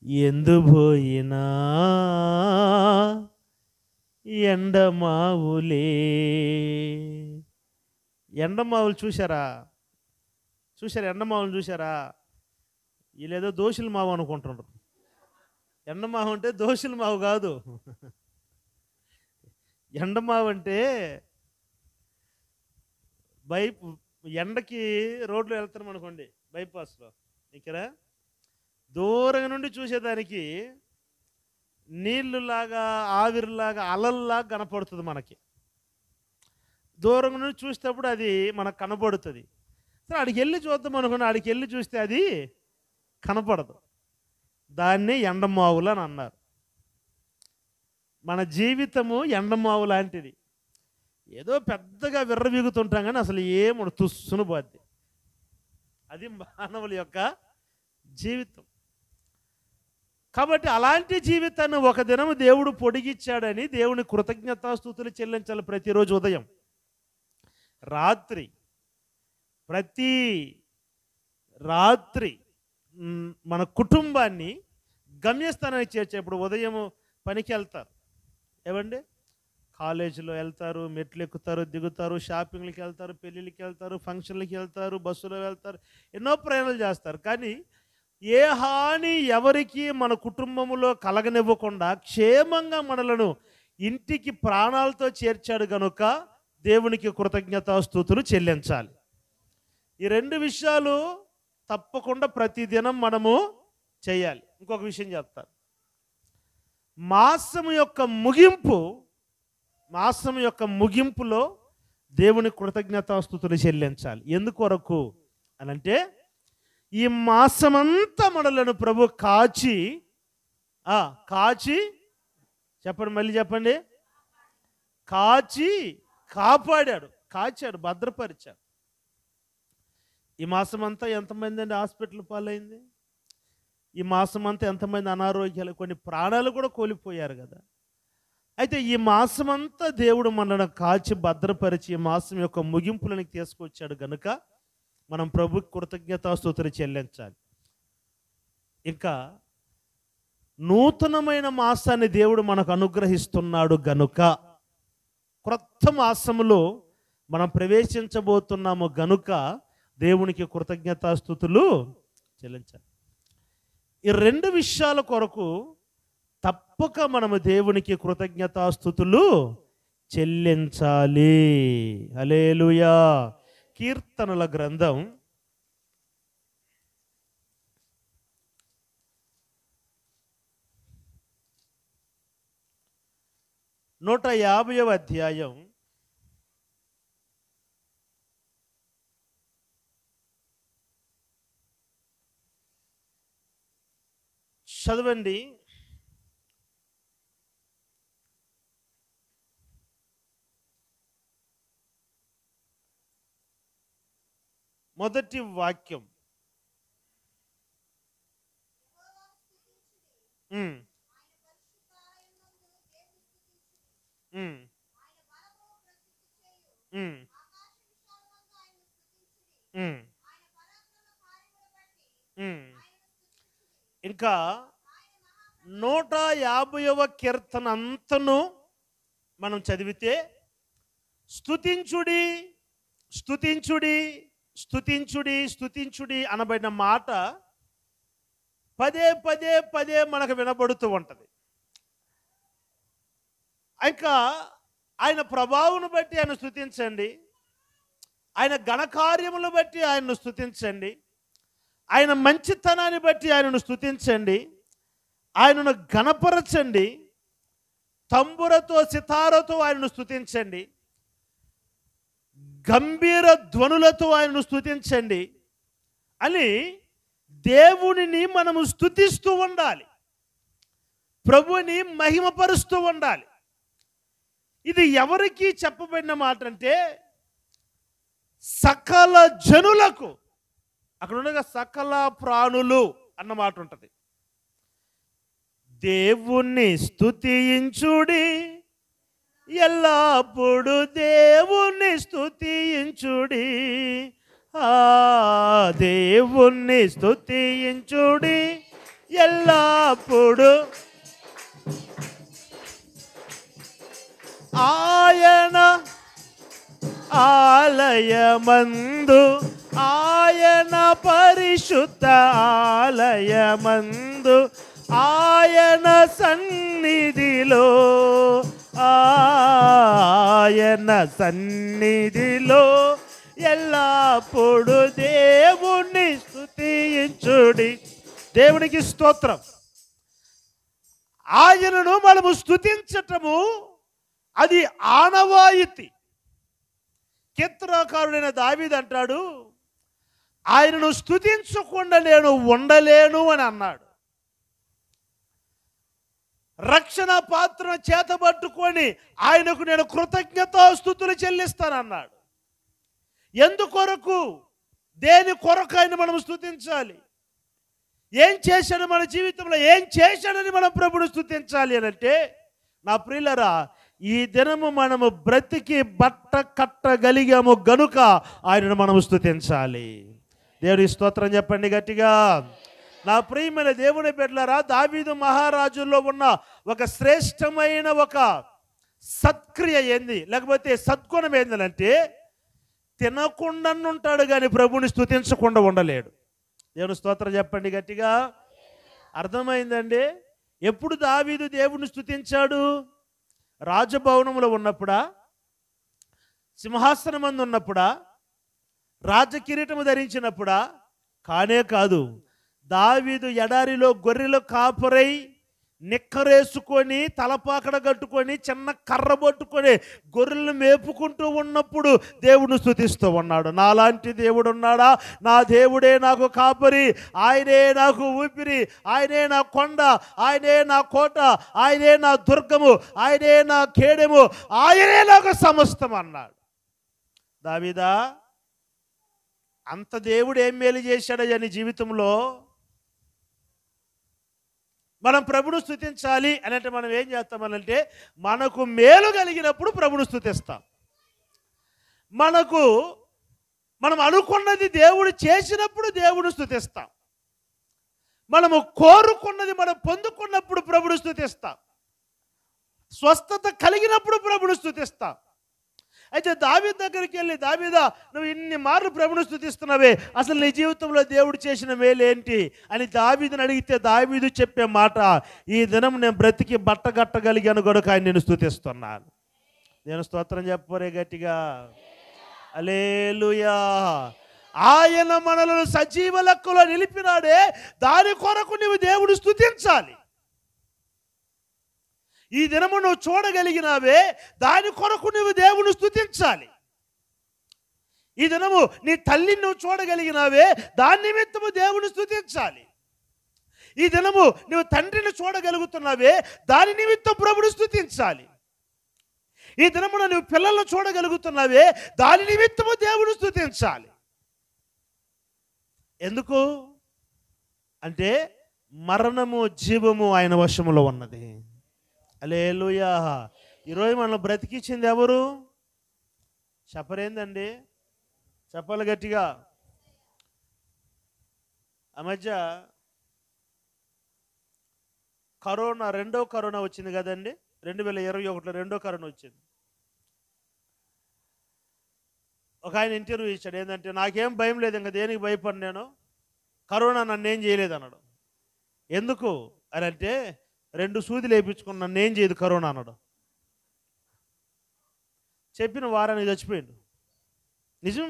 ఎందుబోయినా ఎండమావులే. ఎండమావులు చూసారా? ఎండమావులు చూసారా? వీళ్ళేదో దోషుల మావు అనుకుంటున్నారు. ఎండమావు అంటే దోషుల మావు కాదు. ఎండమావు అంటే ఎండకి రోడ్లో వెళ్తాం అనుకోండి, బైపాస్లో ఇక్కడ దూరం నుండి చూసేదానికి నీళ్ళులాగా ఆవిరిలాగా అలల్లాగా కనపడుతుంది. మనకి దూరం నుండి చూసేటప్పుడు అది మనకు కనపడుతుంది. సరే, ఆడికి వెళ్ళి చూద్దాం అనుకోండి, ఆడికి వెళ్ళి చూస్తే అది కనపడదు. దాన్ని ఎండమావులు అని అన్నారు. మన జీవితము ఎండమావు లాంటిది. ఏదో పెద్దగా విర్రవీగుతుంటాం కానీ అసలు ఏముండదు, తుస్సును పోద్ది. అది మానవుల యొక్క జీవితం. కాబట్టి అలాంటి జీవితాన్ని ఒక దినము దేవుడు పొడిగిచ్చాడని దేవుని కృతజ్ఞతాస్తుతులు చెల్లించాలి. ప్రతిరోజు ఉదయం రాత్రి, ప్రతి రాత్రి మన కుటుంబాన్ని గమ్యస్థానానికి చేర్చేప్పుడు ఉదయం పనికి వెళ్తారు, ఏమండి, కాలేజీలో వెళ్తారు, మెట్లు ఎక్కుతారు, దిగుతారు, షాపింగ్లకి వెళ్తారు, పెళ్ళిళ్ళకి వెళ్తారు, ఫంక్షన్లకి వెళ్తారు, బస్సులో వెళ్తారు, ఎన్నో ప్రయాణాలు చేస్తారు. కానీ ఏ హాని ఎవరికి మన కుటుంబంలో కలగనివ్వకుండా క్షేమంగా మనలను ఇంటికి ప్రాణాలతో చేర్చాడు కనుక దేవునికి కృతజ్ఞతాస్తుతులు చెల్లించాలి. ఈ రెండు విషయాలు తప్పకుండా ప్రతిదినం మనము చేయాలి. ఇంకొక విషయం చెప్తాను. మాసం యొక్క ముగింపులో దేవుని కృతజ్ఞతాస్తుతులు చెల్లించాలి. ఎందుకొరకు అనంటే, ఈ మాసమంతా మనలను ప్రభు కాచి చెప్పండి, మళ్ళీ చెప్పండి, కాపాడాడు, కాచాడు, భద్రపరిచాడు. ఈ మాసమంతా ఎంతమంది అండి హాస్పిటల్ పాలైంది? ఈ మాసమంతా ఎంతమంది అనారోగ్యాలు, కొన్ని ప్రాణాలు కూడా కోల్పోయారు కదా. అయితే ఈ మాసమంతా దేవుడు మనల్ని కాచి భద్రపరిచి ఈ మాసం యొక్క ముగింపులను తీసుకొచ్చాడు గనుక మనం ప్రభుకి కృతజ్ఞతాస్తుతులు చెల్లించాలి. ఇంకా నూతనమైన మాసాన్ని దేవుడు మనకు అనుగ్రహిస్తున్నాడు గనుక, క్రొత్త మాసములో మనం ప్రవేశించబోతున్నాము గనుక దేవునికి కృతజ్ఞతాస్తుతులు చెల్లించాలి. ఈ రెండు విషయాల కొరకు తప్పక మనము దేవునికి కృతజ్ఞతాస్తుతులు చెల్లించాలి. హల్లెలూయా. కీర్తనల గ్రంథం 150వ అధ్యాయం 1 మొదటి వాక్యం. ఇంకా 150వ కీర్తన అంతను మనం చదివితే స్తుతించుడి స్తుతించుడి స్తుతించుడి స్తుతించుడి అనబడిన మాట పదే పదే పదే మనకు వినబడుతూ ఉంటుంది. ఇంకా ఆయన ప్రభావాన్ని బట్టి ఆయన స్తుతించండి, ఆయన ఘనకార్యములను బట్టి ఆయనను స్తుతించండి, ఆయన మంచితనాన్ని బట్టి ఆయనను స్తుతించండి, ఆయనను ఘనపరచండి, తంబురతో సితారతో ఆయనను స్తుతించండి, గంభీర ధ్వనులతో ఆయనను స్తుతించండి అని దేవునిని మనము స్తుతిస్తూ ఉండాలి, ప్రభుని మహిమపరుస్తూ ఉండాలి. ఇది ఎవరికి చెప్పబడిన మాట అంటే సకల జనులకు. అక్కడ ఉండగా సకల ప్రాణులు అన్న మాట ఉంటుంది. దేవుణ్ణి స్తుతించుడి, ఎల్లప్పుడు దేవుణ్ణి స్తుతించుడి, దేవుణ్ణి స్తుతించుడి, ఎల్లప్పుడు ఎల్లప్పుడు ఆయన ఆలయమందు, ఆయన పరిశుద్ధ ఆలయమందు, ఆయన సన్నిధిలో, ఆయన సన్నిధిలో ఎల్లప్పుడు దేవుణ్ణి స్తుతించుడి. దేవునికి స్తోత్రం. ఆయనను మనము స్తుతించటము అది ఆనవాయితీ. కీర్తనకారుడైన దావీదు అంటాడు, ఆయనను స్తుతించకుండా నేను ఉండలేను అని అన్నాడు. రక్షణ పాత్రను చేతబట్టుకొని ఆయనకు నేను కృతజ్ఞతాస్తుతులు చెల్లిస్తానన్నాడు. ఎందుకొరకు, దేని కొరకు ఆయన మనం స్తుతించాలి? ఏం చేశాడు మన జీవితంలో, ఏం చేశాడని మనం ప్రభువును స్తుతించాలి అని అంటే, నా ప్రియులరా, ఈ దినము మనము బ్రతికి బట్ట కట్టగలిగాము గనుక ఆయనను మనము స్తుతించాలి. దేవుడి స్తోత్రం చెప్పండి గట్టిగా. నా ప్రియమైన దేవుని బిడ్డలారా, దావీదు మహారాజుల్లో ఉన్న ఒక శ్రేష్టమైన ఒక సత్క్రియ ఏంది, లేకపోతే సద్గుణం ఏంటంటే, తినకుండా ఉంటాడు కానీ ప్రభుని స్తుతించకుండా ఉండలేడు. దేవుని స్తోత్రం చెప్పండి గట్టిగా. అర్థమైందండి? ఎప్పుడు దావీదు దేవుని స్తుతించాడు? రాజభవనంలో ఉన్నప్పుడా, సింహాసనం మందు ఉన్నప్పుడా, రాజకిరీటము ధరించినప్పుడా? కానే కాదు. దావీదు ఎడారిలో గొర్రెలు కాపరై నిక్కరేసుకొని తలపాకడ కట్టుకొని చిన్న కర్ర పట్టుకొని గొర్రెలను మేపుకుంటూ ఉన్నప్పుడు దేవుడిని స్తుతిస్తూ ఉన్నాడు. నాలాంటి దేవుడు ఉన్నాడా? నా దేవుడే నాకు కాపరి, ఆయనే నాకు ఊపిరి, ఆయనే నా కొండ, ఆయనే నా కోట, ఆయనే నా దుర్గము, ఆయనే నా కేడెము, ఆయనే నాకు సమస్తం అన్నాడు. దావీదా, అంత దేవుడు ఏం మేలు చేశాడయ్యా నీ జీవితంలో? మనం ప్రభును స్తుతించాలి అని అంటే మనం ఏం చేస్తామనంటే, మనకు మేలు కలిగినప్పుడు ప్రభును స్తుతిస్తాం. మనం అనుకున్నది దేవుడు చేసినప్పుడు దేవుడు స్తుతిస్తాం. మనము కోరుకున్నది మనం పొందుకున్నప్పుడు ప్రభును స్తుతిస్తాం. స్వస్థత కలిగినప్పుడు ప్రభును స్తుతిస్తాం. అయితే దావీదు దగ్గరికి వెళ్ళి, దావీదా, నువ్వు ఇన్ని మార్లు ప్రభును స్తుతిస్తున్నావే, అసలు నీ జీవితంలో దేవుడు చేసిన మేలేంటి అని దావీదుని అడిగితే దావీదు చెప్పే మాట, ఈ దినం నేను బ్రతికి బట్టగట్టగలిగాను గనుక ఆయన నేను స్తుతిస్తున్నాను. నేను స్తోత్రం చెప్పరే గట్టిగా. హల్లెలూయా. ఆయన మనలను సజీవ లెక్కలో నిలిపినాడే, దాని కొరకు నువ్వు దేవుడు స్తుతించాలి. ఈ దినము నువ్వు చూడగలిగినావే, దాని కొరకు నువ్వు దేవుని స్తుతించాలి. ఈ దినము నీ తల్లిని నువ్వు చూడగలిగినావే, దాని నిమిత్తము దేవుని స్తుతించాలి. ఈ దినము నువ్వు తండ్రిని చూడగలుగుతున్నావే, దాని నిమిత్తం ప్రభుని స్తుతించాలి. ఈ దినమున నువ్వు పిల్లలను చూడగలుగుతున్నావే, దాని నిమిత్తము దేవుని స్తుతించాలి. ఎందుకు అంటే, మరణము జీవము ఆయన వశములో ఉన్నది. హల్లెలూయా. ఈరోజు మనం బ్రతికించింది ఎవరు? చెప్పరేందండి? చెప్పాలి గట్టిగా. ఆ మధ్య కరోనా, రెండో కరోనా వచ్చింది కదండి. 2021లో రెండో కరోనా వచ్చింది. ఒక ఆయన ఇంటర్వ్యూ ఇచ్చాడు, ఏంటంటే, నాకేం భయం లేదు, ఇంకా దేనికి భయపడి, నేను కరోనా నన్ను ఏం చేయలేదు అన్నాడు. ఎందుకు అని అంటే, 2 సూదులు వేయించుకుని నన్ను ఏం చేయదు కరోనా అన్నాడు. చెప్పిన వారానికి చచ్చిపోయాడు. నిజం,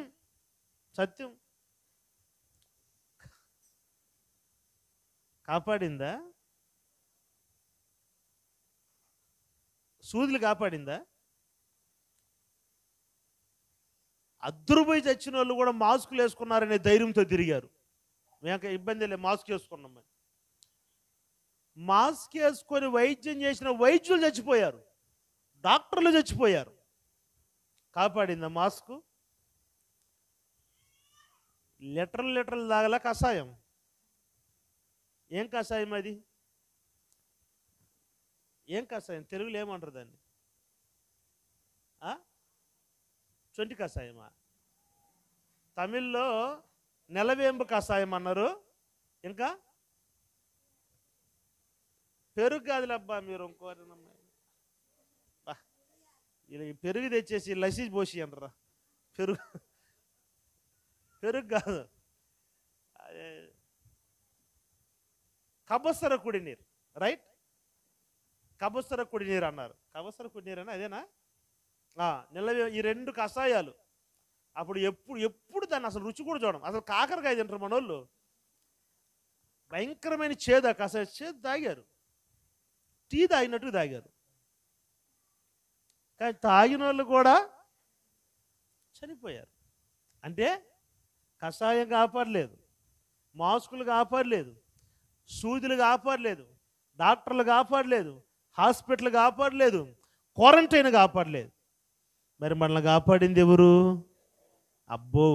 సత్యం. కాపాడిందా? సూదులు కాపాడిందా? అద్దరుపోయి చచ్చిన వాళ్ళు కూడా మాస్కులు వేసుకున్నారనే ధైర్యంతో తిరిగారు. మేము ఇబ్బంది లేదు, మాస్క్ వేసుకున్నాం. మాస్క్ వేసుకొని వైద్యం చేసిన వైద్యులు చచ్చిపోయారు, డాక్టర్లు చచ్చిపోయారు. కాపాడిందా మాస్కు? లీటర్లు తాగల కషాయం. ఏం కషాయం అది? ఏం కషాయం? తెలుగులో ఏమంటారు దాన్ని? చొంటి కషాయమా? తమిళ్లో నెలవేంబు కషాయం అన్నారు. ఇంకా పెరుగు కాదులబ్బా మీరు ఇంకోనమ్మా, ఇలా ఈ పెరుగు తెచ్చేసి లస్సీ పోసి అంటారా, పెరుగు పెరుగు కాదు, కబసర కుడినీరు, రైట్, కబసర కుడినీరు అన్నారు. కబసర కుడినీరు అని అదేనా? నిలవే ఈ రెండు కషాయాలు. అప్పుడు ఎప్పుడు ఎప్పుడు దాన్ని అసలు రుచి కూడా చూడడం. అసలు కాకరకాయ తింటారు మనోళ్ళు, భయంకరమైన చేదు. ఆ కషాయ చేదు తాగారు, టీ తాగినట్టు తాగారు. కానీ తాగిన వాళ్ళు కూడా చనిపోయారు. అంటే కషాయం కాపాడలేదు, మాస్కులు కాపాడలేదు, సూదులు కాపాడలేదు, డాక్టర్లు కాపాడలేదు, హాస్పిటల్ కాపాడలేదు, క్వారంటైన్ కాపాడలేదు. మరి మనల్ని కాపాడింది ఎవరు? అబ్బో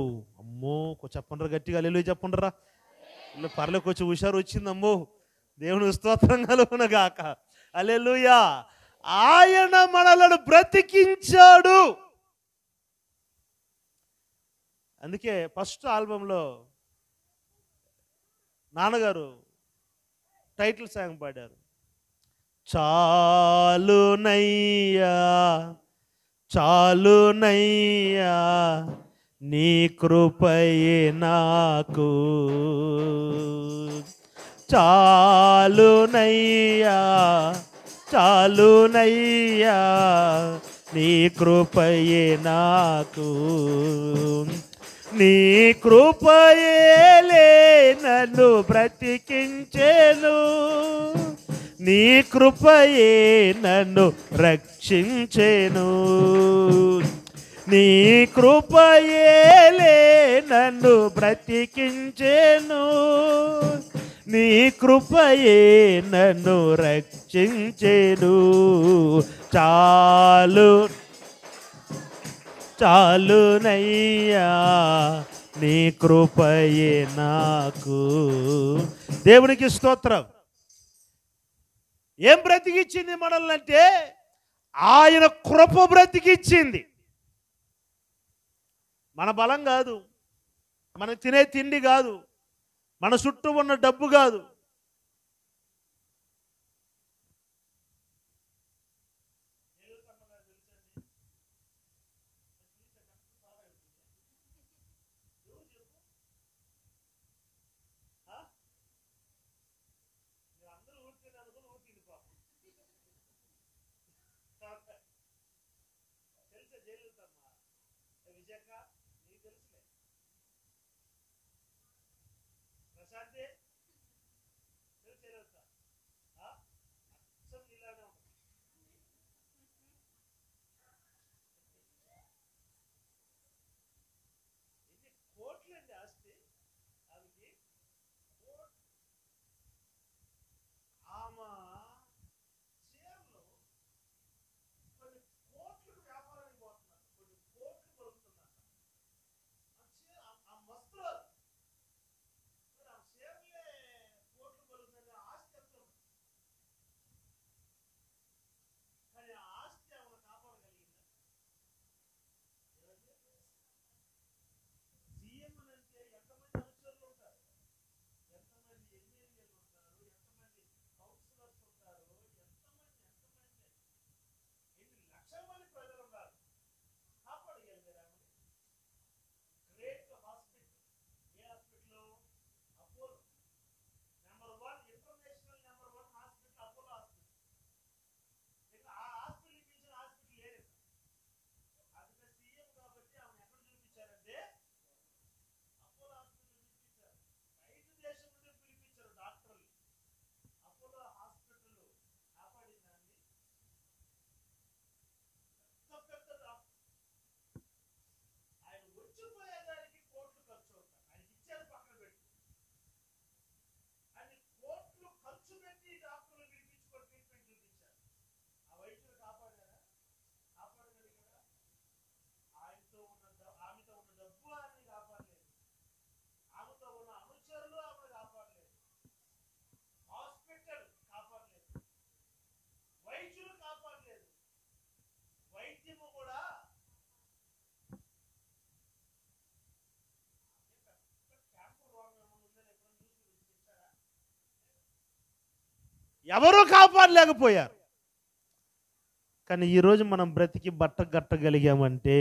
అమ్మో చెప్పండ్రా, గట్టిగా హల్లెలూయా చెప్పండ్రా. ఇలా పర్లోకి వచ్చి హుషారు వచ్చింది. అమ్మో దేవుని స్తోత్రం కలుగును గాక. హల్లెలూయా. ఆయన మనలను బ్రతికించాడు. అందుకే ఫస్ట్ ఆల్బంలో నాన్నగారు టైటిల్ సాంగ్ పాడారు, చాలునయ్యా చాలునయ్యా నీ కృపయే నాకు, చాలునయ్యా చాలునయ్యా నీ కృపయే నాకు, నీ కృపయేలే నన్ను బ్రతికించెను, నీ కృపయే నన్ను రక్షించెను, నీ కృపయేలే నన్ను బ్రతికించెను, నీ కృపయే నన్ను రక్షించెను. చాలు చాలునయ్యా నీ కృపయే నాకు. దేవునికి స్తోత్రం. ఏం బ్రతికిచ్చింది మనల్ని అంటే ఆయన కృప బ్రతికిచ్చింది. మన బలం కాదు, మనం తినే తిండి కాదు, మన చుట్టూ ఉన్న డబ్బు కాదు. ఎవరూ కాపాడలేకపోయారు. కానీ ఈరోజు మనం బ్రతికి బట్ట కట్టగలిగామంటే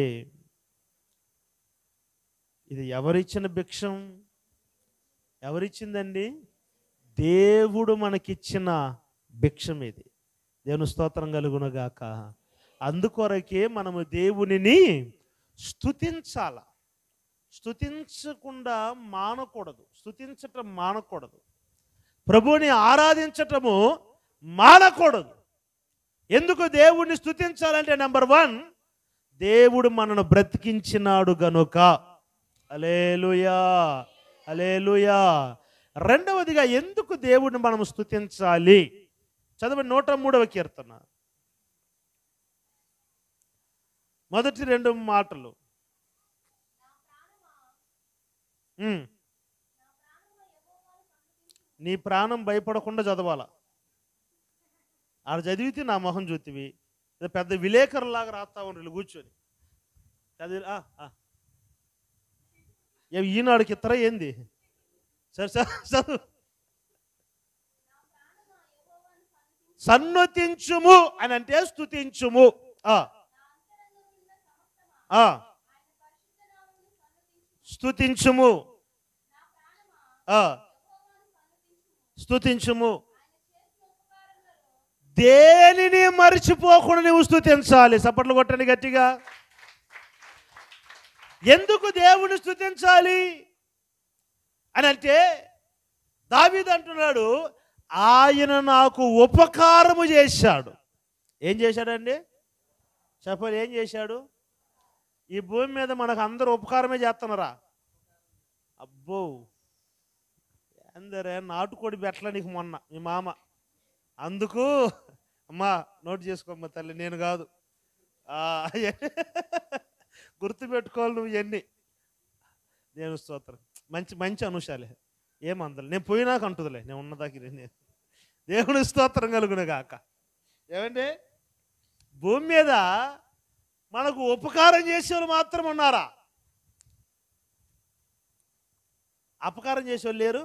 ఇది ఎవరిచ్చిన భిక్షం? ఎవరిచ్చిందండి? దేవుడు మనకిచ్చిన భిక్షం ఇది. దేవుని స్తోత్రం కలుగునుగాక. అందుకొరకే మనము దేవునిని స్తుతించాల. స్తుతించకుండా మానకూడదు. స్తుతించటం మానకూడదు. ప్రభువుని ఆరాధించటము మానకూడదు. ఎందుకు దేవుణ్ణి స్తుతించాలంటే నెంబర్ 1, దేవుడు మనను బ్రతికించినాడు గనుక. హల్లెలూయా, హల్లెలూయా. రెండవదిగా ఎందుకు దేవుడిని మనం స్తుతించాలి? చదవండి 103వ కీర్తన మొదటి 2 మాటలు. నీ ప్రాణం భయపడకుండా చదవాలా. ఆడ చదివితే నా మొహం చూతివి, పెద్ద విలేకరులాగా రాస్తా ఉండ్రు కూర్చొని చదివి. ఈనాడుకి ఇతర ఏంది? సరే చదువు. సన్నతించుము అని అంటే స్తుతించుము. స్తుతించుము, స్తుతించుము. దేనిని మర్చిపోకుండా నువ్వు స్తుతించాలి. చప్పట్లు కొట్టండి గట్టిగా. ఎందుకు దేవుని స్తుతించాలి అని అంటే దావీదు అంటున్నాడు, ఆయన నాకు ఉపకారము చేశాడు. ఏం చేశాడండి? చెప్పండి, ఏం చేశాడు? ఈ భూమి మీద మనకు అందరూ ఉపకారమే చేస్తున్నారా? అబ్బో, అందరే నాటుకోడి బెట్ల నీకు మొన్న మీ మామ. అందుకు అమ్మా నోట్ చేసుకోమ్మా తల్లి, నేను కాదు. గుర్తుపెట్టుకోవాలి నువ్వు ఎన్ని. నేను స్తోత్రం. మంచి మంచి అనుషాలే, ఏమందలే. నేను పోయినాక అంటుందిలే, నేను ఉన్నదాకి. నేను దేవుని స్తోత్రం కలుగును గాక. ఏమండి, భూమి మీద మనకు ఉపకారం చేసేవాళ్ళు మాత్రం ఉన్నారా? అపకారం చేసేవాళ్ళు లేరు?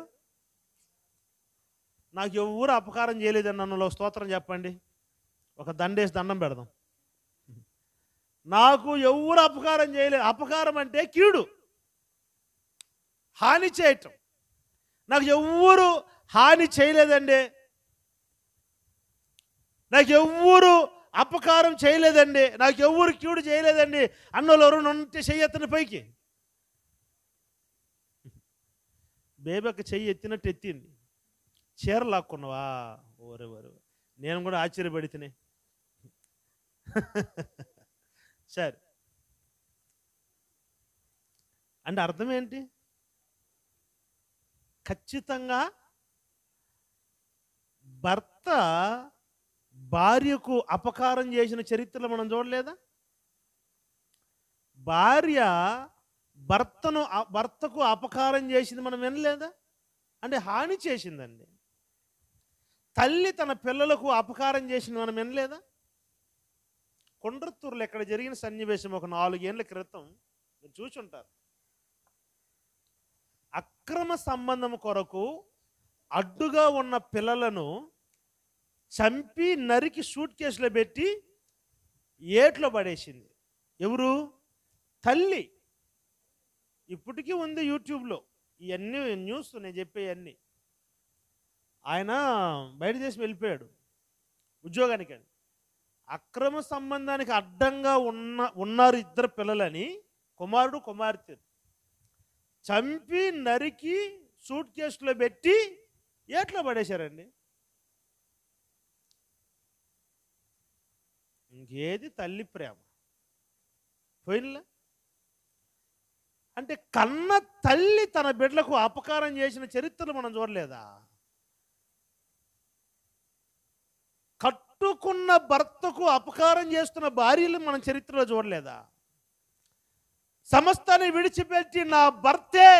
నాకు ఎవరు అపకారం చేయలేదని నన్ను స్తోత్రం చెప్పండి. ఒక దండేసి దండం పెడదాం. నాకు ఎవరు అపకారం చేయలేదు. అపకారం అంటే కీడు, హాని చేయటం. నాకు ఎవరు హాని చేయలేదండి, నాకు ఎవ్వరు అపకారం చేయలేదండి, నాకు ఎవ్వరు కీడు చేయలేదండి అన్నోళ్ళు ఎవరు ఉంటే చెయ్యి ఎత్తని పైకి. బేబక్క చెయ్యి ఎత్తినట్టు ఎత్తింది. చీర లాక్కున్నావా? ఓరే ఓరే, నేను కూడా ఆశ్చర్యపడితేనే. సరే, అంటే అర్థం ఏంటి? ఖచ్చితంగా భర్త భార్యకు అపకారం చేసిన చరిత్రలో మనం చూడలేదా? భార్య భర్తకు అపకారం చేసింది మనం వినలేదా? అంటే హాని చేసిందండి. తల్లి తన పిల్లలకు అపకారం చేసింది మనం వినలేదా? కొండ్రత్తూరులో ఎక్కడ జరిగిన సన్నివేశం ఒక 4 ఏళ్ల క్రితం మీరు చూసుంటారు. అక్రమ సంబంధం కొరకు అడ్డుగా ఉన్న పిల్లలను చంపి నరికి సూట్ కేసులో పెట్టి ఏట్లో పడేసింది. ఎవరు? తల్లి. ఇప్పటికీ ఉంది యూట్యూబ్లో ఇవన్నీ న్యూస్, నేను చెప్పేవన్నీ. ఆయన బయట దేశం వెళ్ళిపోయాడు ఉద్యోగానికి. అక్రమ సంబంధానికి అడ్డంగా ఉన్నారు 2 పిల్లలని, కుమారుడు కుమార్తె, చంపి నరికి సూట్ కేసులో పెట్టి ఏట్లో పడేశారండి. ఇంకేది తల్లి ప్రేమ పోయినలే. అంటే కన్న తల్లి తన బిడ్డలకు అపకారం చేసిన చరిత్రలు మనం చూడలేదా? కట్టుకున్న భర్తకు అపకారం చేస్తున్న భార్యలు మనం చరిత్రలో చూడలేదా? సమస్తాన్ని విడిచిపెట్టి నా భర్తే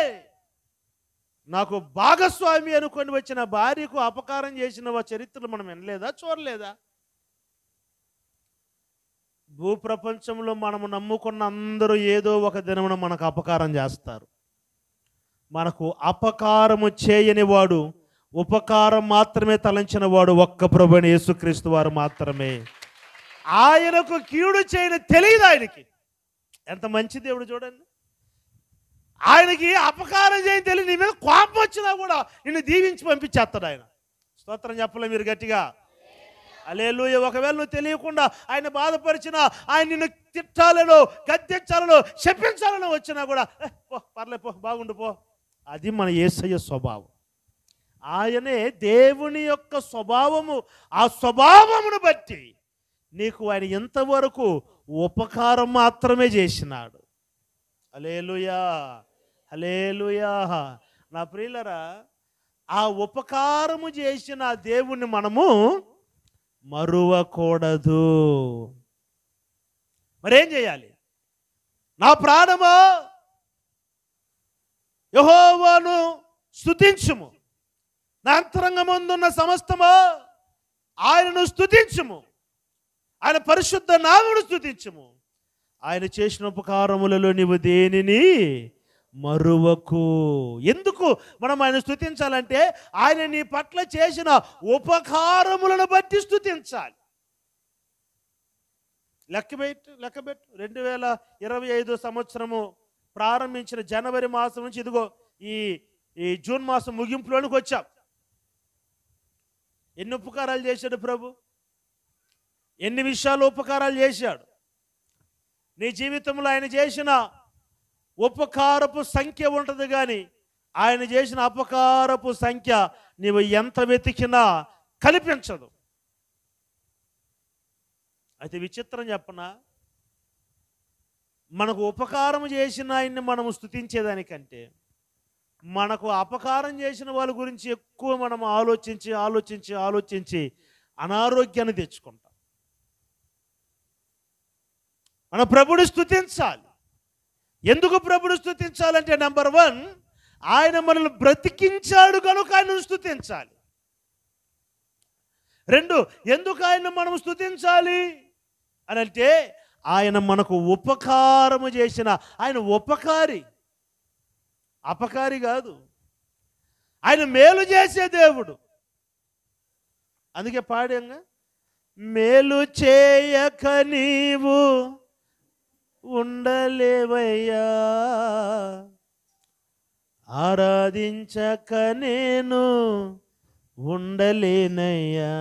నాకు భాగస్వామి అనుకొని వచ్చిన భార్యకు అపకారం చేసిన చరిత్రలు మనం వినలేదా? చూడలేదా? భూప్రపంచంలో మనము నమ్ముకున్న అందరూ ఏదో ఒక దినమున మనకు అపకారం చేస్తారు. మనకు అపకారము చేయని వాడు ఉపకారం మాత్రమే తలంచిన వాడు ఒక్క ప్రభువైన యేసుక్రీస్తు వారు మాత్రమే. ఆయనకు కీడు చేయని తెలియదు ఆయనకి. ఎంత మంచి దేవుడు చూడండి. ఆయనకి అపకారం చేయని తెలియదు. నీ మీద కోపం వచ్చినా కూడా నిన్ను దీవించి పంపించేస్తాడు ఆయన. స్తోత్రం చెప్పలే మీరు గట్టిగా? హల్లెలూయా. ఒకవేళ నువ్వు తెలియకుండా ఆయన బాధపరిచినా, ఆయన నిన్ను తిట్టాలనో గద్దెంచాలనో శపించాలనో వచ్చినా కూడా పో, పర్లే పో, బాగుండు పో. అది మన యేసయ్య స్వభావం. ఆయనే దేవుని యొక్క స్వభావము. ఆ స్వభావమును బట్టి నీకు ఆయన ఎంతవరకు ఉపకారం మాత్రమే చేసినాడు. హల్లెలూయా, హల్లెలూయా. నా ప్రియులరా, ఆ ఉపకారము చేసిన దేవుణ్ణి మనము మరువకూడదు. మరేం చేయాలి? నా ప్రాణమా యెహోవాను స్తుతించుము, నా అంతరంగమందున్న సమస్తమా ఆయనను స్తుతించుము, ఆయన పరిశుద్ధ నామమును స్తుతించుము. ఆయన చేసిన ఉపకారములలో నీవు దేనిని మరువకు. ఎందుకు మనం ఆయన స్తుతించాలంటే ఆయన నీ పట్ల చేసిన ఉపకారములను బట్టి స్తుతించాలి. లెక్కబెట్టు 2025 సంవత్సరము ప్రారంభించిన జనవరి మాసం నుంచి ఇదిగో ఈ జూన్ మాసం ముగింపులోనికి వచ్చాం. ఎన్ని ఉపకారాలు చేశాడు ప్రభు, ఎన్ని విషయాలు ఉపకారాలు చేశాడు. నీ జీవితంలో ఆయన చేసిన ఉపకారపు సంఖ్య ఉంటుంది, కానీ ఆయన చేసిన అపకారపు సంఖ్య నీవు ఎంత వెతికినా కనిపించదు. అయితే విచిత్రం చెప్పనా, మనకు ఉపకారం చేసిన ఆయన్ని మనము స్తుతించేదానికంటే మనకు అపకారం చేసిన వాళ్ళ గురించి ఎక్కువ మనం ఆలోచించి అనారోగ్యాన్ని తెచ్చుకుంటాం. మన ప్రభుని స్తుతించాలి. ఎందుకు ప్రభుని స్తుతించాలంటే నెంబర్ 1, ఆయన మనల్ని బ్రతికించాడు కనుక ఆయనను స్తుతించాలి. 2, ఎందుకు ఆయన మనం స్తుతించాలి అని అంటే ఆయన మనకు ఉపకారము చేసిన ఆయన ఉపకారి, అపకారి కాదు. ఆయన మేలు చేసే దేవుడు. అందుకే పాడంగా, మేలు చేయక నీవు ఉండలేవయ్యా, ఆరాధించక నేను ఉండలేనయ్యా.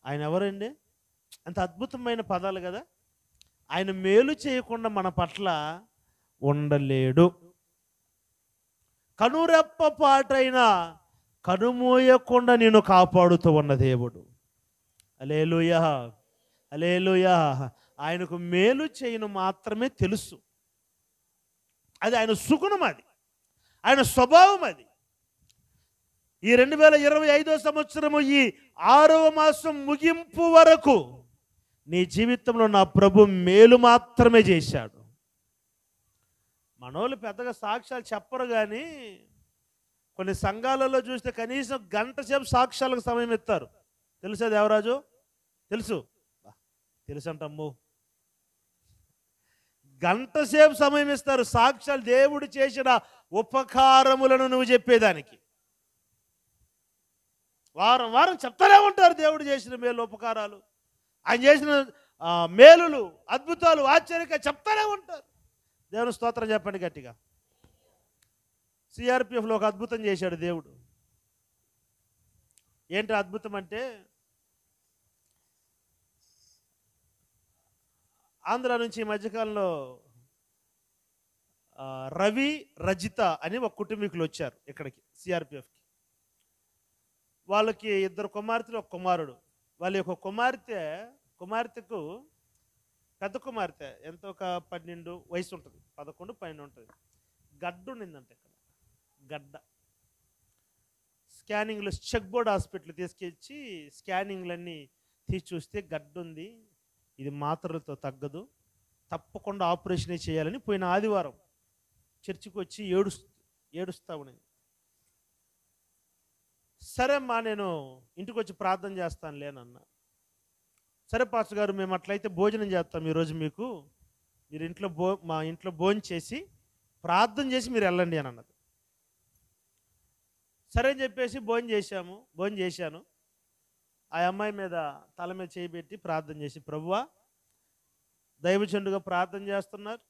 ఆయన ఎవరండి? అంత అద్భుతమైన పదాలు కదా. ఆయన మేలు చేయకుండా మన పట్ల ఉండలేడు. కనురెప్ప పాటైనా కనుమూయకుండా నేను కాపాడుతూ ఉన్న దేవుడు. హల్లెలూయా, హల్లెలూయా. ఆయనకు మేలు చేయను మాత్రమే తెలుసు. అది ఆయన సుగుణం, అది ఆయన స్వభావం. అది ఈ 2025 సంవత్సరము ఈ 6వ మాసం ముగింపు వరకు నీ జీవితంలో నా ప్రభు మేలు మాత్రమే చేశాడు. మనోళ్ళు పెద్దగా సాక్ష్యాలు చెప్పరు, కానీ కొన్ని సంఘాలలో చూస్తే కనీసం గంట సేపు సాక్ష్యాలకు సమయం ఇస్తారు. తెలుసా దేవరాజు? తెలుసు అంటమ్మో. గంట సేపు సమయం ఇస్తారు సాక్ష్యాలు, దేవుడు చేసిన ఉపకారములను నువ్వు చెప్పేదానికి. వారం చెప్తానే ఉంటారు దేవుడు చేసిన మేలు, ఉపకారాలు, ఆయన చేసిన మేలులు, అద్భుతాలు, ఆశ్చర్యంగా చెప్తానే ఉంటారు. దేవుని స్తోత్రం చెప్పండి గట్టిగా. సిఆర్పిఎఫ్లో ఒక అద్భుతం చేశాడు దేవుడు. ఏంటి అద్భుతం అంటే, ఆంధ్ర నుంచి ఈ మధ్యకాలంలో రవి, రజిత అని ఒక కుటుంబీకులు వచ్చారు ఇక్కడికి సిఆర్పిఎఫ్కి. వాళ్ళకి 2 కుమార్తెలు, 1 కుమారుడు. వాళ్ళ యొక్క కుమార్తెకు పెద్ద కుమార్తె ఎంత ఒక 12 వయసు ఉంటుంది, 11, 12 ఉంటుంది. గడ్డ ఉండిందంట ఇక్కడ. గడ్డ స్కానింగ్లో చెక్ బోర్డ్ హాస్పిటల్ తీసుకొచ్చి స్కానింగ్లన్నీ తీసి చూస్తే గడ్డ ఉంది, ఇది మాత్రలతో తగ్గదు, తప్పకుండా ఆపరేషనే చేయాలని పోయిన ఆదివారం చర్చికి వచ్చి ఏడుస్తా ఉన్నది. సరే అమ్మా, నేను ఇంటికి వచ్చి ప్రార్థన చేస్తాను లేనన్నా. సరే పాస్టర్ గారు, మేము అట్లయితే భోజనం చేస్తాం ఈరోజు, మీరు మా ఇంట్లో భోజనం చేసి ప్రార్థన చేసి మీరు వెళ్ళండి అని అన్నది. సరే అని చెప్పేసి భోజనం చేశాను. ఆ అమ్మాయి మీద తల మీద చేయి పెట్టి ప్రార్థన చేసి, ప్రభువా దైవజనుడుగా ప్రార్థన చేస్తున్నారు,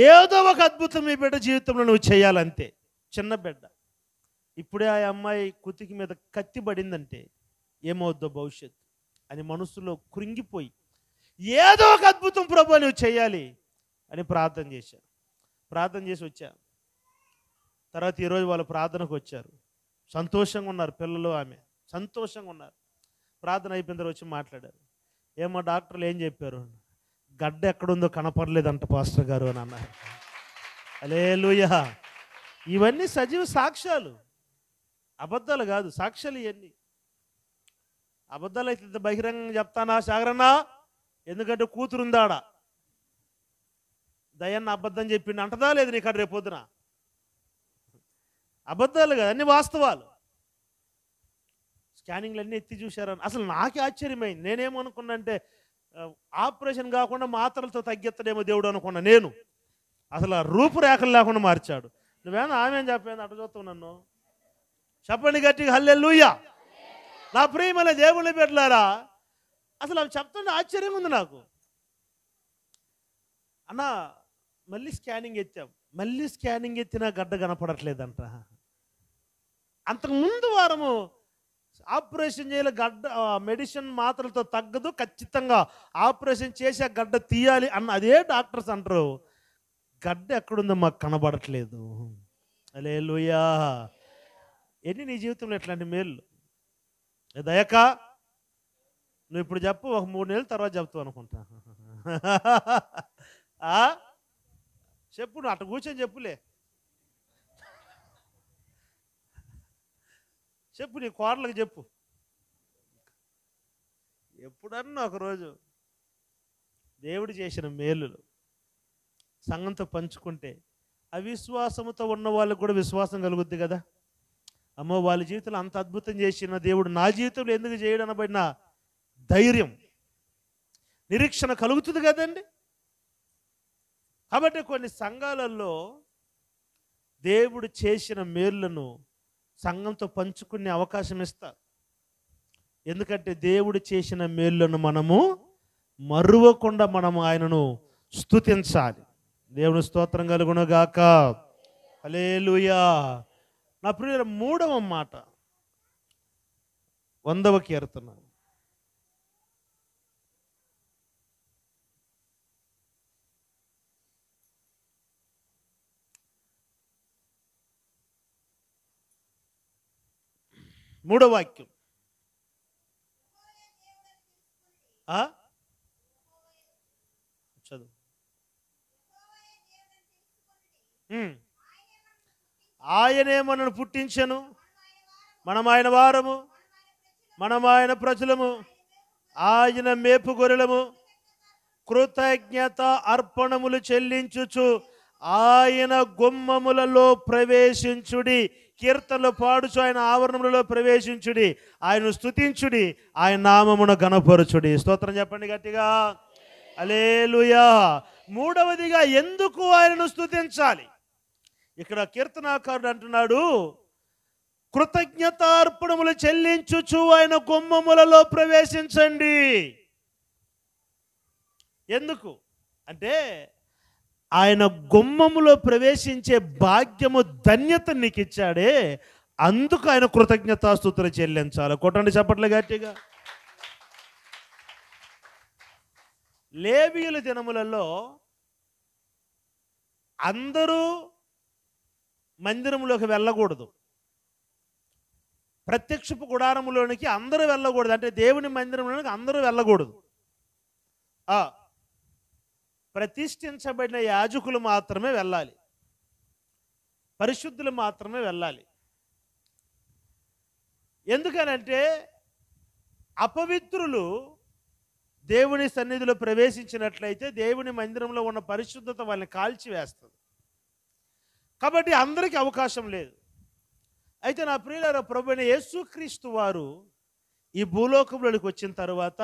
ఏదో ఒక అద్భుతం మీ బిడ్డ జీవితంలో నువ్వు చేయాలంతే. చిన్న బిడ్డ, ఇప్పుడే ఆ అమ్మాయి కుతికి మీద కత్తి పడిందంటే ఏమవుద్దో భవిష్యత్తు అని మనసులో కృంగిపోయి, ఏదో ఒక అద్భుతం ప్రభు నువ్వు చేయాలి అని ప్రార్థన చేశాను. ప్రార్థన చేసి వచ్చాను. తర్వాత ఈరోజు వాళ్ళు ప్రార్థనకు వచ్చారు. సంతోషంగా ఉన్నారు పిల్లలు, ఆమె సంతోషంగా ఉన్నారు. ప్రార్థన అయిపోయిన తర్వాత వచ్చి మాట్లాడారు. ఏమో డాక్టర్లు ఏం చెప్పారు, గడ్డ ఎక్కడుందో కనపడలేదంట పాస్టర్ గారు అని అన్నారు. హల్లెలూయా. ఇవన్నీ సజీవ సాక్ష్యాలు, అబద్ధాలు కాదు, సాక్ష్యాలు ఇవన్నీ. అబద్ధాలు అయితే బహిరంగంగా చెప్తానా సాగరన్నా, ఎందుకంటే కూతురుందాడ దయన్న అబద్ధం చెప్పిండు అంటదా లేదు నీకు రేపు పొద్దున. అబద్ధాలు కాదు, అన్ని వాస్తవాలు. స్కానింగ్లు అన్నీ ఎత్తి చూశారని అసలు నాకే ఆశ్చర్యమైంది. నేనేమనుకున్నా అంటే ఆపరేషన్ కాకుండా మాత్రలతో తగ్గిస్తాడేమో దేవుడు అనుకున్నా. నేను అసలు రూపురేఖలు లేకుండా మార్చాడు. నువ్వేనా ఆమె చెప్పేది అటు చూస్తావు నన్ను? చెప్పండి గట్టిగా హల్లెలూయా. నా ప్రియమైన దేవుని బిడ్డలారా, అసలు అవి చెప్తుంటే ఆశ్చర్యంగా ఉంది నాకు. అన్న మళ్ళీ స్కానింగ్ ఎత్తాం, మళ్ళీ స్కానింగ్ ఎత్తినా గడ్డ కనపడట్లేదంట. అంతకుముందు వారము ఆపరేషన్ చేయాలి, గడ్డ మెడిసిన్ మాత్రలతో తగ్గదు, ఖచ్చితంగా ఆపరేషన్ చేసి ఆ గడ్డ తీయాలి అన్న అదే డాక్టర్స్ అంటారు. గడ్డ ఎక్కడుందో మాకు కనబడట్లేదు. హల్లెలూయా. ఎన్ని నీ జీవితంలో ఎట్లాంటి మేలు దయక నువ్వు ఇప్పుడు చెప్పు, ఒక 3 నెలల తర్వాత చెప్తావు అనుకుంటా. చెప్పు, నువ్వు అటు కూర్చొని చెప్పులే, చెప్పు నీ కోడలకు చెప్పు. ఎప్పుడన్నా ఒకరోజు దేవుడు చేసిన మేలులు సంఘంతో పంచుకుంటే అవిశ్వాసముతో ఉన్న వాళ్ళకు కూడా విశ్వాసం కలుగుద్ది కదా. అమ్మో వాళ్ళ జీవితంలో అంత అద్భుతం చేసిన దేవుడు నా జీవితంలో ఎందుకు చేయడం అనబడిన ధైర్యం, నిరీక్షణ కలుగుతుంది కదండి. కాబట్టి కొన్ని సంఘాలలో దేవుడు చేసిన మేలులను సంఘంతో పంచుకునే అవకాశం ఇస్తారు. ఎందుకంటే దేవుడు చేసిన మేలులను మనము మరువకుండా మనము ఆయనను స్తుతించాలి. దేవుని స్తోత్రం కలుగునుగాక. హల్లెలూయా. నా ప్రియుల 3వ మాట 100వ కీర్తన. మూడో వాక్యం చదువు. ఆయనే మనను పుట్టించెను, మనం ఆయన వారము, మనం ఆయన ప్రజలము, ఆయన మేపు గొర్రెలము. కృతజ్ఞత అర్పణములు చెల్లించుచు ఆయన గుమ్మములలో ప్రవేశించుడి. కీర్తనలు పాడుచు ఆయన ఆవరణములలో ప్రవేశించుడి, ఆయనను స్తుతించుడి, ఆయన నామమును ఘనపరచుడి. స్తోత్రం చెప్పండి గట్టిగా. హల్లెలూయా. 3వదిగా ఎందుకు ఆయనను స్తుతించాలి? ఇక్కడ కీర్తనాకారుడు అంటున్నాడు, కృతజ్ఞతార్పణములు చెల్లించుచు ఆయన గుమ్మములలో ప్రవేశించండి. ఎందుకు అంటే ఆయన గుమ్మములో ప్రవేశించే భాగ్యము, ధన్యత నీకు ఇచ్చాడే, అందుకు ఆయన కృతజ్ఞతాస్తుతులు చెల్లించాలి. కొట్టండి చప్పట్లు గట్టిగా. లేవీయుల దినములలో అందరూ మందిరంలోకి వెళ్ళకూడదు, ప్రత్యక్షపు గుడారములోనికి అందరూ వెళ్ళకూడదు. అంటే దేవుని మందిరంలోనికి అందరూ వెళ్ళకూడదు. ప్రతిష్ఠించబడిన యాజకులు మాత్రమే వెళ్ళాలి, పరిశుద్ధులు మాత్రమే వెళ్ళాలి. ఎందుకనంటే అపవిత్రులు దేవుని సన్నిధిలో ప్రవేశించినట్లయితే దేవుని మందిరంలో ఉన్న పరిశుద్ధత వాళ్ళని కాల్చివేస్తుంది. కాబట్టి అందరికీ అవకాశం లేదు. అయితే నా ప్రియులారా, ప్రభువైన యేసుక్రీస్తు వారు ఈ భూలోకంలోకి వచ్చిన తర్వాత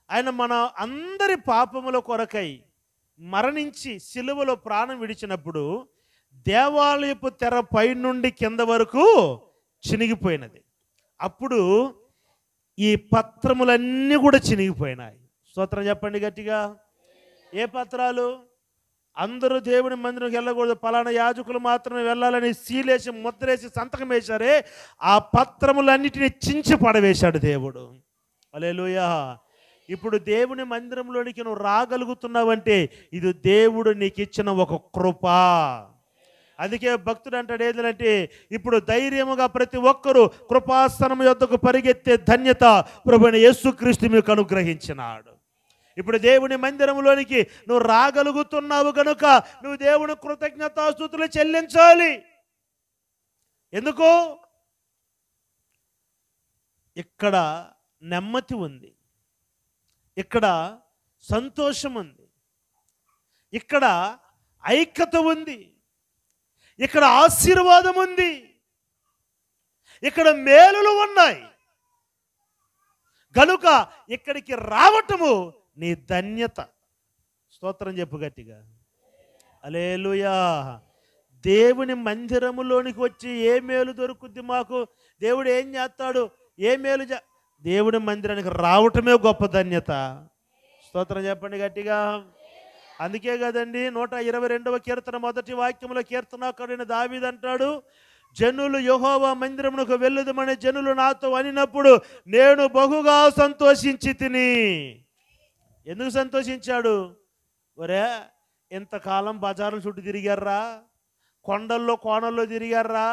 ఆయన మన అందరి పాపముల కొరకై మరణించి సిలువలో ప్రాణం విడిచినప్పుడు దేవాలయపు తెర పై నుండి కింద వరకు చినిగిపోయినది. అప్పుడు ఈ పత్రములన్నీ కూడా చినిగిపోయినాయి. స్తోత్రం చెప్పండి గట్టిగా. ఏ పత్రాలు? అందరూ దేవుని మందిరంకి వెళ్ళకూడదు, పలానా యాజకులు మాత్రమే వెళ్ళాలని సీలేసి ముద్రేసి సంతకం వేశారే, ఆ పత్రములన్నిటినీ చించి పడవేశాడు దేవుడు. హల్లెలూయా. ఇప్పుడు దేవుని మందిరంలోనికి నువ్వు రాగలుగుతున్నావంటే ఇది దేవుడు నీకు ఇచ్చిన ఒక కృప. అందుకే భక్తుడు అంటాడు ఏంటంటే, ఇప్పుడు ధైర్యముగా ప్రతి ఒక్కరూ కృపాసనం యొద్దకు పరిగెత్తే ధన్యత ప్రభువైన యేసుక్రీస్తు మీకు అనుగ్రహించినాడు. ఇప్పుడు దేవుని మందిరంలోనికి నువ్వు రాగలుగుతున్నావు కనుక నువ్వు దేవుని కృతజ్ఞతాస్తుతులు చెల్లించాలి. ఎందుకు? ఇక్కడ నెమ్మది ఉంది, ఇక్కడ సంతోషం ఉంది, ఇక్కడ ఐక్యత ఉంది, ఇక్కడ ఆశీర్వాదం ఉంది, ఇక్కడ మేలులు ఉన్నాయి కనుక ఇక్కడికి రావటము నీ ధన్యత. స్తోత్రం చెప్పు గట్టిగా. హల్లెలూయా. దేవుని మందిరములోనికి వచ్చి ఏ మేలు దొరుకుద్ది మాకు? దేవుడు ఏం చేస్తాడు? ఏ మేలు? దేవుని మందిరానికి రావటమే గొప్ప ధన్యత. స్తోత్రం చెప్పండి గట్టిగా. అందుకే కదండి 122వ కీర్తన మొదటి వాక్యంలో కీర్తనాకారుడైన దావీదు అంటాడు, జనులు యెహోవా మందిరమునకు వెళ్ళుదమని జనులు నాతో అనినప్పుడు నేను బహుగా సంతోషించి తిని. ఎందుకు సంతోషించాడు? ఒరే, ఇంతకాలం బజార్ల చుట్టూ తిరిగారా, కొండల్లో కోణల్లో తిరిగారా,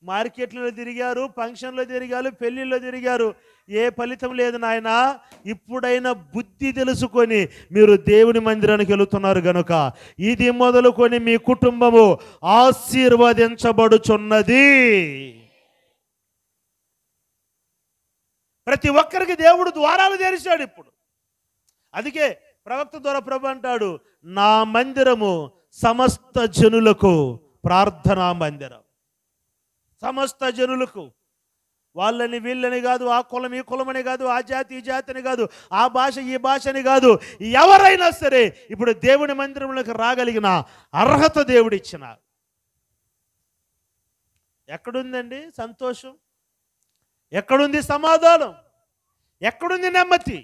మార్కెట్లలో తిరిగారు, ఫంక్షన్లో తిరిగారు, పెళ్ళిళ్ళలో తిరిగారు, ఏ ఫలితం లేదు నాయన. ఇప్పుడైనా బుద్ధి తెలుసుకొని మీరు దేవుని మందిరానికి వెళుతున్నారు గనుక ఇది మొదలుకొని మీ కుటుంబము ఆశీర్వదించబడుచున్నది. ప్రతి ఒక్కరికి దేవుడు ద్వారాలు తెరిచాడు ఇప్పుడు. అందుకే ప్రవక్త ద్వారా ప్రభు అంటాడు, నా మందిరము సమస్త జనులకు ప్రార్థనా మందిరం. సమస్త జనులకు, వాళ్ళని వీళ్ళని కాదు, ఆ కులం ఈ కులమని కాదు, ఆ జాతి ఈ జాతి అని కాదు, ఆ భాష ఈ భాష అని కాదు, ఎవరైనా సరే ఇప్పుడు దేవుని మందిరంలోకి రాగలిగిన అర్హత దేవుడు ఇచ్చిన. ఎక్కడుందండి సంతోషం? ఎక్కడుంది సమాధానం? ఎక్కడుంది నెమ్మది?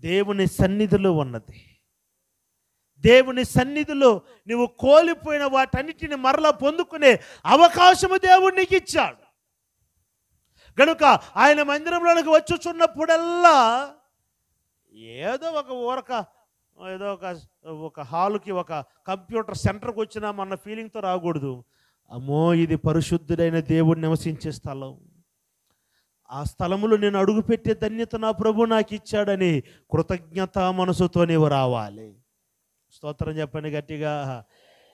దేవుని సన్నిధిలో ఉన్నది. దేవుని సన్నిధిలో నువ్వు కోల్పోయిన వాటన్నిటిని మరలా పొందుకునే అవకాశము దేవుడు నీకు ఇచ్చాడు కనుక ఆయన మందిరంలోనికి వచ్చుచున్నప్పుడల్లా ఏదో ఒక హాలుకి, ఒక కంప్యూటర్ సెంటర్కి వచ్చినామన్న ఫీలింగ్తో రాకూడదు. అమ్మో, ఇది పరిశుద్ధుడైన దేవుడు నివసించే స్థలం, ఆ స్థలములో నేను అడుగుపెట్టే ధన్యత నా ప్రభు నాకు ఇచ్చాడని కృతజ్ఞత మనసుతో నీవు రావాలి. స్తోత్రం చెప్పండి గట్టిగా.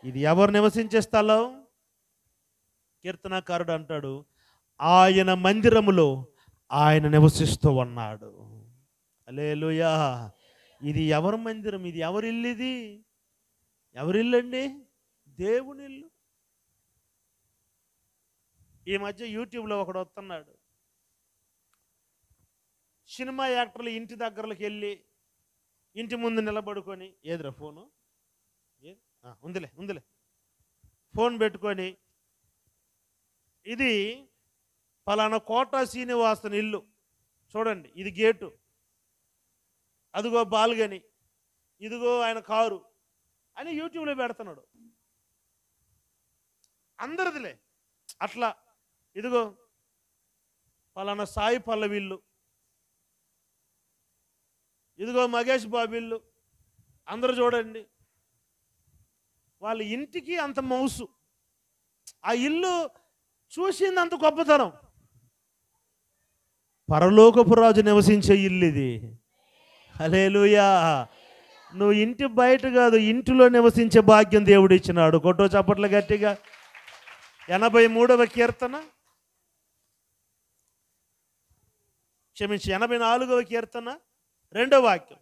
ఇది ఎవరు నివసించే స్థలం? కీర్తనాకారుడు అంటాడు, ఆయన మందిరములో ఆయన నివసిస్తూ ఉన్నాడు. హల్లెలూయా. ఇది ఎవరి మందిరం? ఇది ఎవరి ఇల్లు? ఇది ఎవరి ఇల్లు అండి? దేవుని ఇల్లు. ఈ మధ్య యూట్యూబ్లో ఒకడు వస్తున్నాడు, సినిమా యాక్టర్లు ఇంటి దగ్గరలోకి వెళ్ళి ఇంటి ముందు నిలబడుకొని, ఏదిరా ఫోను, ఉందిలే ఫోన్ పెట్టుకొని, ఇది పలానా కోట శ్రీనివాసన్ ఇల్లు చూడండి, ఇది గేటు, అదిగో బాల్గని, ఇదిగో ఆయన కారు అని యూట్యూబ్లో పెడుతున్నాడు. అందరిదిలే అట్లా. ఇదిగో పలానా సాయి పల్లవి ఇల్లు, ఇదిగో మహేష్ బాబు ఇల్లు, అందరూ చూడండి. వాళ్ళ ఇంటికి అంత మౌసు, ఆ ఇల్లు చూసింది అంత గొప్పతనం. పరలోకపు రాజు నివసించే ఇల్లు ఇది. హల్లెలూయా. నువ్వు ఇంటి బయట కాదు, ఇంటిలో నివసించే భాగ్యం దేవుడు ఇచ్చినాడు. కొట్టో చప్పట్లు గట్టిగా. 83వ కీర్తన, క్షమించి 84వ కీర్తన 2వ వాక్యం.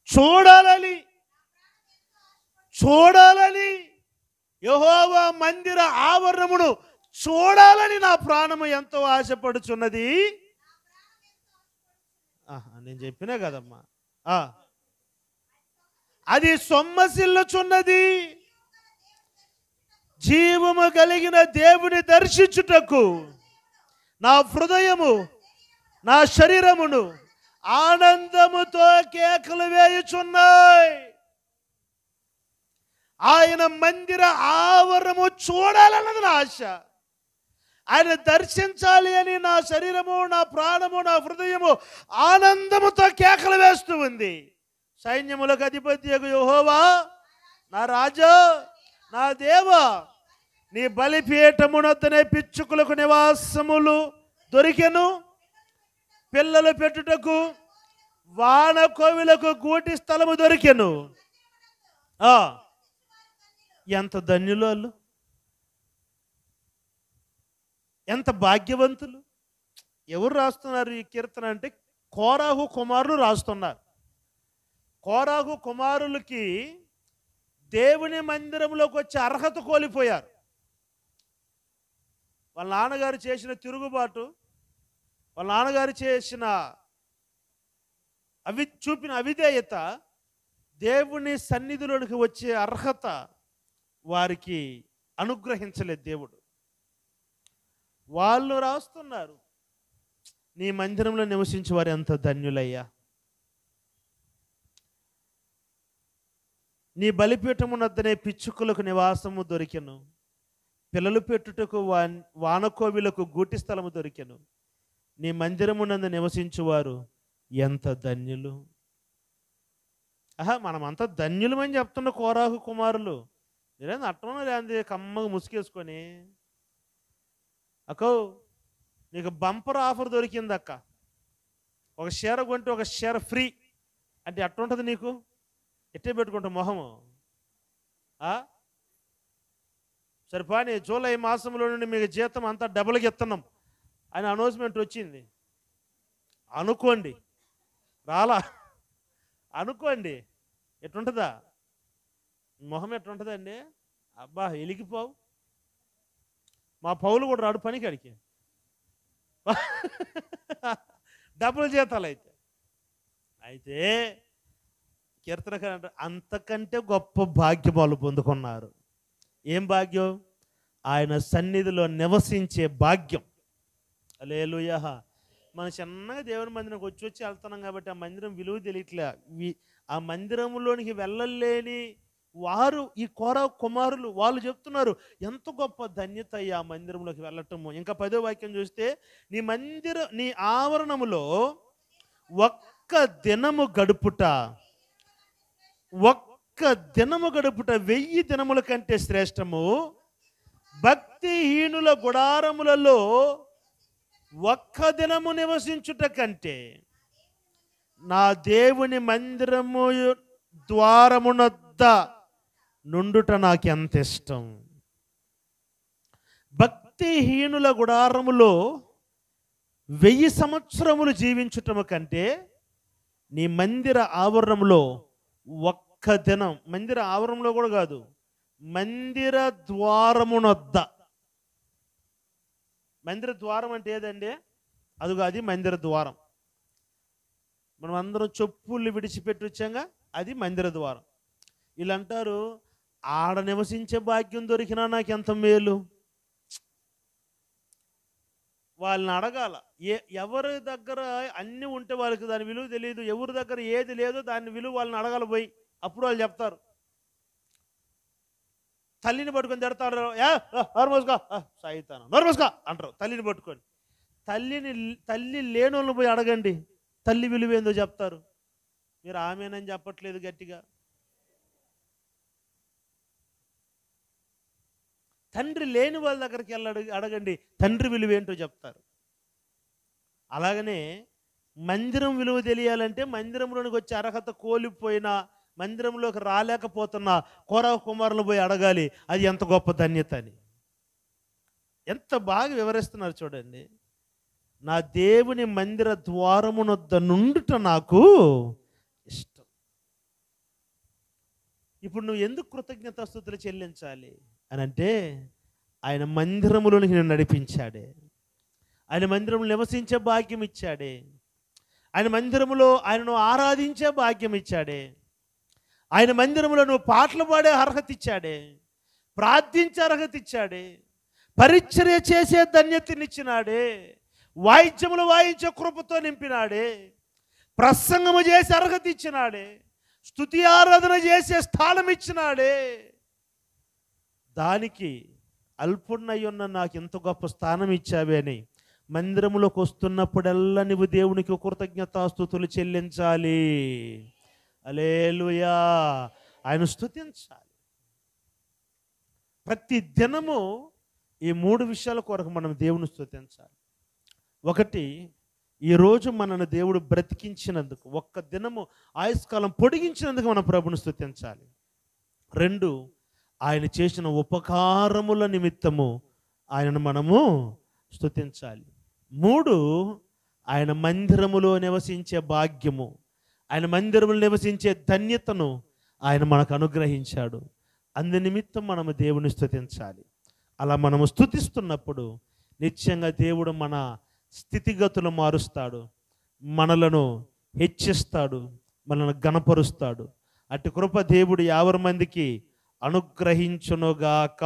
చూడాలని యెహోవా మందిర ఆవరణమును చూడాలని నా ప్రాణము ఎంతో ఆశపడుచున్నది. నేను చెప్పినా కదమ్మా. ఆ, అది సొమ్మసిల్లుచున్నది. జీవము కలిగిన దేవుని దర్శించుటకు నా హృదయము నా శరీరమును ఆనందముతో కేకలు వేయుచున్నాయి. ఆయన మందిర ఆవరణము చూడాలన్నది నా ఆశ. ఆయన దర్శించాలి అని నా శరీరము, నా ప్రాణము, నా హృదయము ఆనందముతో కేకలు వేస్తూ ఉంది. సైన్యములకు అధిపత్యకు యెహోవా, నా రాజా, నా దేవా, నీ బలిపీఠమునొద్దనే పిచ్చుకులకు నివాసములు దొరికెను, పిల్లలు పెట్టుటకు వానకోవిలకు గూటి స్థలము దొరికెను. ఎంత ధన్యులు వాళ్ళు, ఎంత భాగ్యవంతులు. ఎవరు రాస్తున్నారు ఈ కీర్తన అంటే కోరాహు కుమారులు రాస్తున్నారు. కోరాహు కుమారులకి దేవుని మందిరంలోకి వచ్చే అర్హత కోల్పోయారు. వాళ్ళ నాన్నగారు చేసిన తిరుగుబాటు, వాళ్ళ నాన్నగారు చేసిన చూపిన అవిధేయత దేవుని సన్నిధిలోనికి వచ్చే అర్హత వారికి అనుగ్రహించలేదు దేవుడు. వాళ్ళు రాస్తున్నారు, నీ మందిరంలో నివసించే వారు ఎంత ధన్యులయ్యా. నీ బలిపీఠమునొద్దనే పిచ్చుకులకు నివాసము దొరికెను, పిల్లలు పెట్టుటకు వానకోవిలకు గూటి స్థలము దొరికెను. నీ మందిరమునందు నివసించువారు ఎంత ధన్యులు. మనమంతా ధన్యులమని చెప్తున్న కోరాహు కుమారులు. మీరేంది అట్టమో లేదంటే కమ్మగా ముసుకేసుకొని, అక్కో నీకు బంపర్ ఆఫర్ దొరికింది అక్క, ఒక షేర్ కొంటే ఒక షేర్ ఫ్రీ అంటే అట్టుంటుంది నీకు. ఎట్టే పెట్టుకుంటావు మొహము. సరిపోని జూలై మాసంలో నుండి మీకు జీతం అంతా డబుల్గా ఇస్తున్నాం అని అనౌన్స్మెంట్ వచ్చింది అనుకోండి, రాలా అనుకోండి, ఎట్టుంటుందా మొహం? ఎట్టుంటుందండి? అబ్బా ఎలిగిపోవు. మా పౌలు కూడా రాడు పనికి అడిగి డబుల్ జీతాలు అయితే కీర్తనకారు అంటే అంతకంటే గొప్ప భాగ్యం వాళ్ళు పొందుకున్నారు. ఏం భాగ్యం? ఆయన సన్నిధిలో నివసించే భాగ్యం. హల్లెలూయా. మనం చిన్నగా దేవుని మందిరంకి వచ్చి వెళ్తున్నాం కాబట్టి ఆ మందిరం విలువ తెలియట్లే. ఆ మందిరంలోనికి వెళ్ళలేని వారు ఈ కోరాహు కుమారులు, వాళ్ళు చెప్తున్నారు ఎంత గొప్ప ధన్యత అయ్యా ఆ మందిరంలోకి వెళ్ళటము. ఇంకా 10వ వాక్యం చూస్తే, నీ ఆవరణములో ఒక్క దినము గడుపుట 1000 దినముల కంటే శ్రేష్టము. భక్తిహీనుల గుడారములలో ఒక్క దినము నివసించుట కంటే నా దేవుని మందిరము ద్వారమునొద్ద నుండుట నాకెంత ఇష్టం. భక్తిహీనుల గుడారములో 1000 సంవత్సరములు జీవించుటము కంటే నీ మందిర ఆవరణంలో ఒక్క దినం, మందిర ఆవరణంలో కూడా కాదు, మందిర ద్వారమునొద్ద. మందిర ద్వారం అంటే ఏదండి? అది మందిర ద్వారం. మనం అందరం చెప్పులు విడిచిపెట్టి వచ్చాగా, అది మందిర ద్వారం. వీళ్ళు అంటారు ఆడ నివసించే భాగ్యం దొరికినా నాకు ఎంత మేలు. వాళ్ళని అడగాల. ఎవరి దగ్గర అన్నీ ఉంటే వాళ్ళకి దాని విలువ తెలియదు, ఎవరి దగ్గర ఏది లేదో దాని విలువ వాళ్ళని అడగాలి పోయి, అప్పుడు వాళ్ళు చెప్తారు. తల్లిని పట్టుకొని తిడతారు, నోర్మోస్గా సాయితాను నోర్మోస్గా అంటారు తల్లిని పట్టుకొని. తల్లి లేని వాళ్ళని పోయి అడగండి, తల్లి విలువ ఏందో చెప్తారు. మీరు ఆమెనని చెప్పట్లేదు గట్టిగా. తండ్రి లేని వాళ్ళ దగ్గరికి వెళ్ళి అడగండి, తండ్రి విలువ ఏంటో చెప్తారు. అలాగనే మందిరం విలువ తెలియాలంటే మందిరంలోనికి వచ్చే అర్హత కోల్పోయిన, మందిరంలోకి రాలేకపోతున్న కోరాహు కుమారులు పోయి అడగాలి, అది ఎంత గొప్ప ధన్యత అని. ఎంత బాగా వివరిస్తున్నారు చూడండి. నా దేవుని మందిర ద్వారమునొద్ద నుండుట నాకు ఇష్టం. ఇప్పుడు నువ్వు ఎందుకు కృతజ్ఞతాస్తుతులు చెల్లించాలి అని అంటే, ఆయన మందిరములోనికి నేను నడిపించాడే, ఆయన మందిరంలో నివసించే భాగ్యం ఇచ్చాడే, ఆయన మందిరములో ఆయనను ఆరాధించే భాగ్యం ఇచ్చాడే, ఆయన మందిరములో నువ్వు పాటలు పాడే అర్హత ఇచ్చాడే, ప్రార్థించే అర్హత ఇచ్చాడే, పరిచర్య చేసే ధన్యతనిచ్చినాడే, వాయిద్యములు వాయించే కృపతో నింపినాడే, ప్రసంగము చేసే అర్హత ఇచ్చినాడే, స్తుతి ఆరాధన చేసే స్థానం ఇచ్చినాడే. దానికి అల్పుణ్ణయ్యున్న నాకు ఎంత గొప్ప స్థానం ఇచ్చావే అని మందిరములోకి వస్తున్నప్పుడల్లా నువ్వు దేవునికి కృతజ్ఞతాస్తుతులు చెల్లించాలి. హల్లెలూయా, ఆయన స్తుతించాలి. ప్రతి దినము ఈ 3 విషయాల కొరకు మనం దేవుని స్తుతించాలి. ఒకటి, ఈరోజు మనను దేవుడు బ్రతికించినందుకు, ఒక్క దినము ఆయుష్కాలం పొడిగించినందుకు మనం ప్రభుని స్తుతించాలి. 2, ఆయన చేసిన ఉపకారముల నిమిత్తము ఆయనను మనము స్తుతించాలి. 3, ఆయన మందిరములో నివసించే భాగ్యము, ఆయన మందిరములో నివసించే ధన్యతను ఆయన మనకు అనుగ్రహించాడు. అందు నిమిత్తం మనము దేవుని స్తుతించాలి. అలా మనము స్తుతిస్తున్నప్పుడు నిత్యంగా దేవుడు మన స్థితిగతులు మారుస్తాడు, మనలను హెచ్చిస్తాడు, మనల్ని ఘనపరుస్తాడు. అటు కృప దేవుడు 50 మందికి అనుగ్రహించునుగాక.